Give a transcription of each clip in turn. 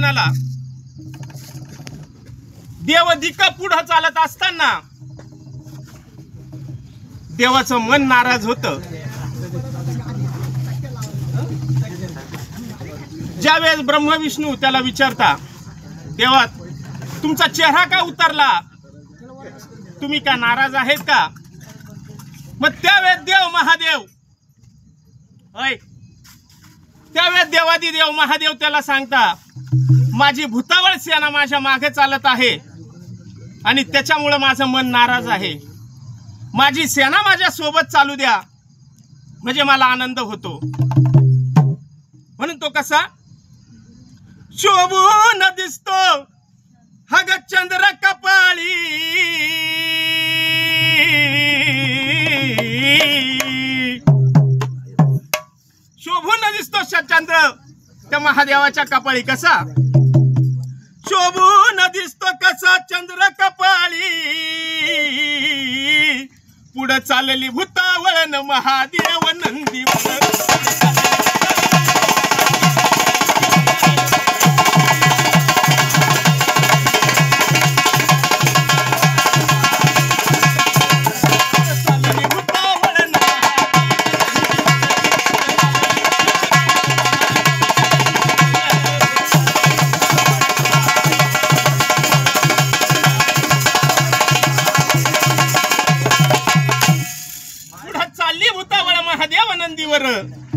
म्हणाला, देवदिका पुढे चालत असताना देवाचं मन नाराज होतं. ज्यावेळेस ब्रह्मा विष्णू त्याला विचारता, देवा तुमचा चेहरा का उतरला, तुम्ही का नाराज आहेत का? मग त्यावेळेस देव महादेव त्यावेळेस देवादिदेव महादेव त्याला सांगता, माझी भूतावळ सेना माझ्या मागे चालत आहे आणि त्याच्यामुळे माझं मन नाराज आहे. माझी सेना माझ्या सोबत चालू द्या म्हणजे मला आनंद होतो. म्हणून तो कसा शोभून दिसतो हग चंद्र कपाळी, शोभून दिसतो चंद्र त्या महादेवाच्या कपाळी. कसा शोभून दिसतो कसा चंद्र कपाळी, पुढे चालली भूतावळन महादेव नंदीवर.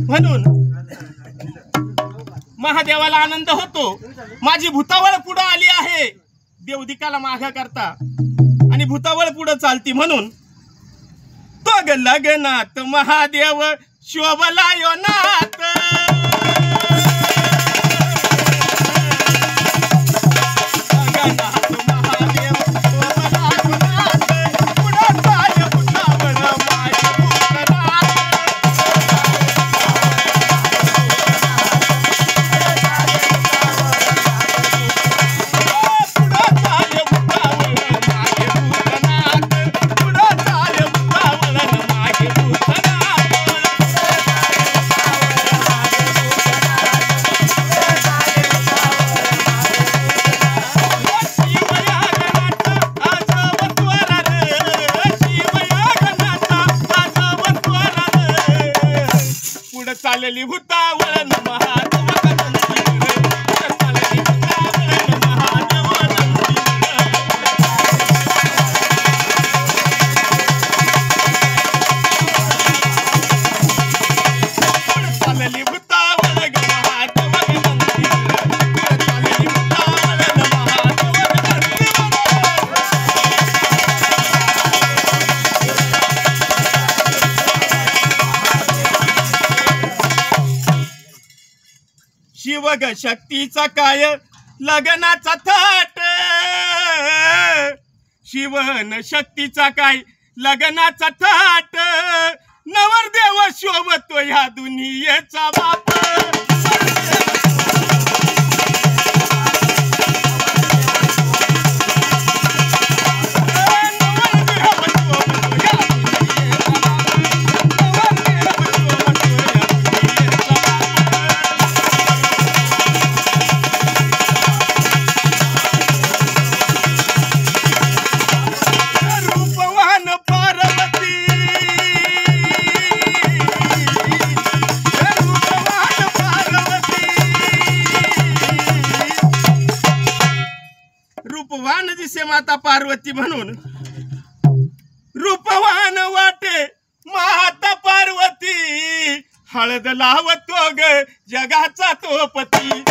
म्हणून महादेवाला आनंद होतो. माझी भूतावळ पुढे आली आहे, देवदिकाला मागा करता आणि भूतावळ पुढे चालती. म्हणून तो ग लग्नात महादेव शोभला यो नाथ, चालली भूतावळ महादेव शिवग शक्तीचा काय लग्नाचा थाट, शिवन शक्तीचा काय लग्नाचा थाट, नवरदेव शोभतो ह्या दुनियेचा बाप. रूपवान दिसे माता पार्वती म्हणून रूपवान वाटे माता पार्वती, हळद लावतो ग जगाचा तो पती.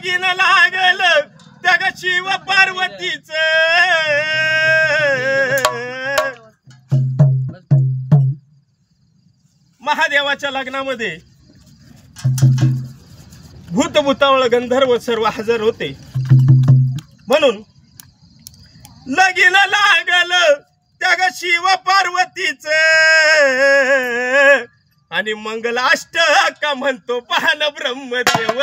लगीन लागल त्या ग शिव पार्वतीच महादेवाच्या लग्नामध्ये भूतभूतावळ गंधर्व सर्व हजर होते म्हणून लगीन लागल त्या ग शिव पार्वतीच आणि मंगलाष्टक म्हणतो पाहन ब्रह्मदेव